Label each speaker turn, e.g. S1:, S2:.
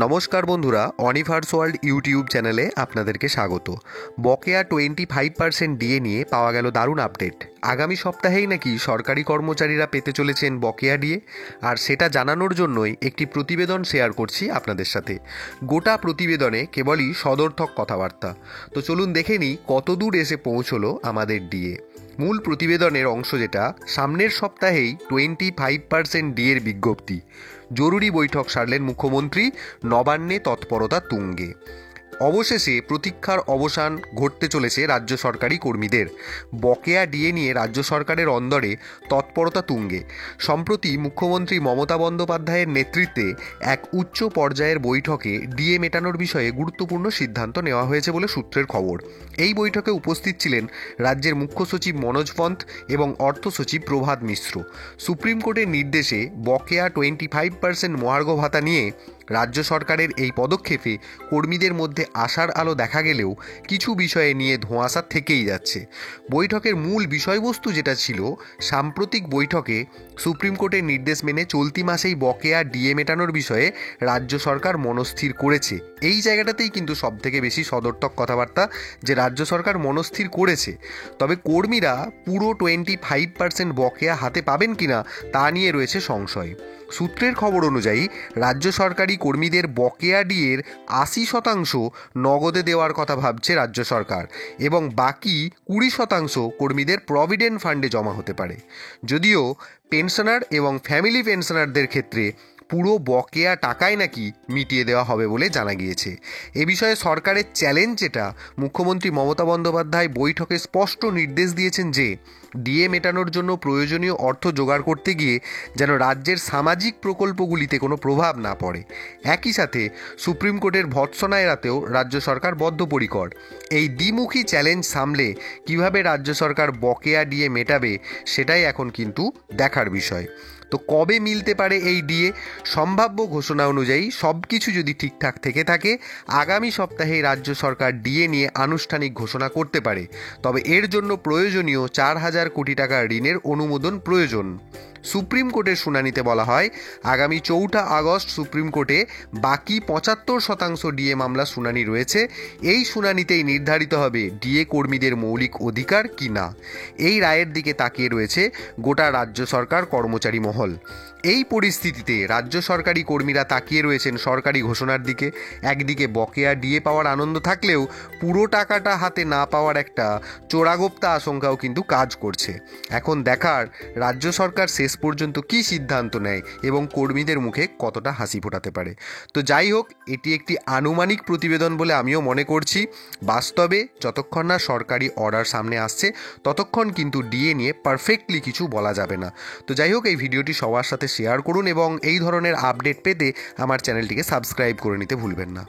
S1: নমস্কার বন্ধুরা, অনিভার্স world YouTube চ্যানেলে আপনাদেরকে স্বাগত। বকেয়া 25% ডিএ নিয়ে পাওয়া গেল দারুণ আপডেট। আগামী সপ্তাহেই নাকি সরকারি কর্মচারীরা পেতে চলেছেন বকেয়া ডিএ, আর সেটা জানানোর জন্যই একটি প্রতিবেদন শেয়ার করছি আপনাদের সাথে। গোটা প্রতিবেদনে কেবলই সদর্থক কথাবার্তা। তো চলুন দেখে নিই কত দূর এসে পৌঁছলো আমাদের ডিএ। মূল প্রতিবেদনের অংশ যেটা, সামনের সপ্তাহেই 25% ডিএর বিজ্ঞপ্তি। জরুরি বৈঠক সারলেন মুখ্যমন্ত্রী, নবান্নে তৎপরতা তুঙ্গে। অবশেষে প্রতীক্ষার অবসান ঘটতে চলেছে রাজ্য সরকারি কর্মীদের। বকেয়া ডিএ নিয়ে রাজ্য সরকারের অন্দরে তৎপরতা তুঙ্গে। সম্প্রতি মুখ্যমন্ত্রী মমতা বন্দ্যোপাধ্যায়ের নেতৃত্বে এক উচ্চ পর্যায়ের বৈঠকে ডিএ মেটানোর বিষয়ে গুরুত্বপূর্ণ সিদ্ধান্ত নেওয়া হয়েছে বলে সূত্রের খবর। এই বৈঠকে উপস্থিত ছিলেন রাজ্যের মুখ্য সচিব মনোজ পন্থ এবং অর্থ সচিব প্রভাত মিশ্র। সুপ্রিম কোর্টের নির্দেশে বকেয়া 25% মহার্ঘ ভাতা নিয়ে রাজ্য সরকারের এই পদক্ষেপে কর্মীদের মধ্যে আশার আলো দেখা গেলেও কিছু বিষয়ে নিয়ে ধোঁয়াশা থেকেই যাচ্ছে। বৈঠকের মূল বিষয়বস্তু যেটা ছিল, সাম্প্রতিক বৈঠকে সুপ্রিম কোর্টের নির্দেশ মেনে চলতি মাসেই বকেয়া ডিএ মেটানোর বিষয়ে রাজ্য সরকার মনস্থির করেছে। এই জায়গাটাতেই কিন্তু সবথেকে বেশি সদর্থক কথাবার্তা, যে রাজ্য সরকার মনস্থির করেছে। তবে কর্মীরা পুরো 25% বকেয়া হাতে পাবেন কিনা তা নিয়ে রয়েছে সংশয়। সূত্রের খবর অনুযায়ী রাজ্য সরকারি কর্মীদের বকেয়া ডিএর 80% নগদে দেওয়ার কথা ভাবছে রাজ্য সরকার, এবং বাকি 20% কর্মীদের প্রভিডেন্ট ফান্ডে জমা হতে পারে। যদিও পেনশনার এবং ফ্যামিলি পেনশনারদের ক্ষেত্রে পুরো বকেয়া টাকাই নাকি মিটিয়ে দেওয়া হবে বলে জানা গিয়েছে। এ বিষয়ে সরকারের চ্যালেঞ্জ যেটা, মুখ্যমন্ত্রী মমতা বন্দ্যোপাধ্যায় বৈঠকে স্পষ্ট নির্দেশ দিয়েছেন যে ডিএ মেটানোর জন্য প্রয়োজনীয় অর্থ জোগাড় করতে গিয়ে যেন রাজ্যের সামাজিক প্রকল্পগুলিতে কোনো প্রভাব না পড়ে। একই সাথে সুপ্রিম কোর্টের ভৎসনা এড়াতেও রাজ্য সরকার বদ্ধপরিকর। এই দ্বিমুখী চ্যালেঞ্জ সামলে কিভাবে রাজ্য সরকার বকেয়া ডিএ মেটাবে, সেটাই এখন কিন্তু দেখার বিষয়। তো কবে মিলতে পারে এই ডিএ? সম্ভাব্য ঘোষণা অনুযায়ী সব কিছু যদি ঠিকঠাক থেকে থাকে, আগামী সপ্তাহে রাজ্য সরকার ডিএ নিয়ে আনুষ্ঠানিক ঘোষণা করতে পারে। তবে এর জন্য প্রয়োজনীয় 4,000 কোটি টাকার ঋণের অনুমোদন প্রয়োজন। সুপ্রিম কোর্টের শুনানিতে বলা হয়, আগামী 4 আগস্ট সুপ্রিম কোর্টে বাকি 75% ডিএ মামলা শুনানি রয়েছে। এই শুনানিতেই নির্ধারিত হবে ডিএ কর্মীদের মৌলিক অধিকার কি না। এই রায়ের দিকে তাকিয়ে রয়েছে গোটা রাজ্য সরকার কর্মচারী মহল। এই পরিস্থিতিতে রাজ্য সরকারি কর্মীরা তাকিয়ে রয়েছেন সরকারি ঘোষণার দিকে। একদিকে বকেয়া ডিএ পাওয়ার আনন্দ থাকলেও পুরো টাকাটা হাতে না পাওয়ার একটা চোরাগোপ্তা আশঙ্কাও কিন্তু কাজ করছে। এখন দেখার রাজ্য সরকার শেষ পর্যন্ত কী সিদ্ধান্ত নেয় এবং কর্মীদের মুখে কতটা হাসি ফোটাতে পারে। তো যাই হোক, এটি একটি আনুমানিক প্রতিবেদন বলে আমিও মনে করছি। বাস্তবে যতক্ষণ না সরকারি অর্ডার সামনে আসছে, ততক্ষণ কিন্তু ডিএ নিয়ে পারফেক্টলি কিছু বলা যাবে না। তো যাই হোক, এই ভিডিওটি সবার সাথে শেয়ার করুন এবং এই ধরনের আপডেট পেতে আমার চ্যানেলটিকে সাবস্ক্রাইব করে নিতে ভুলবেন না।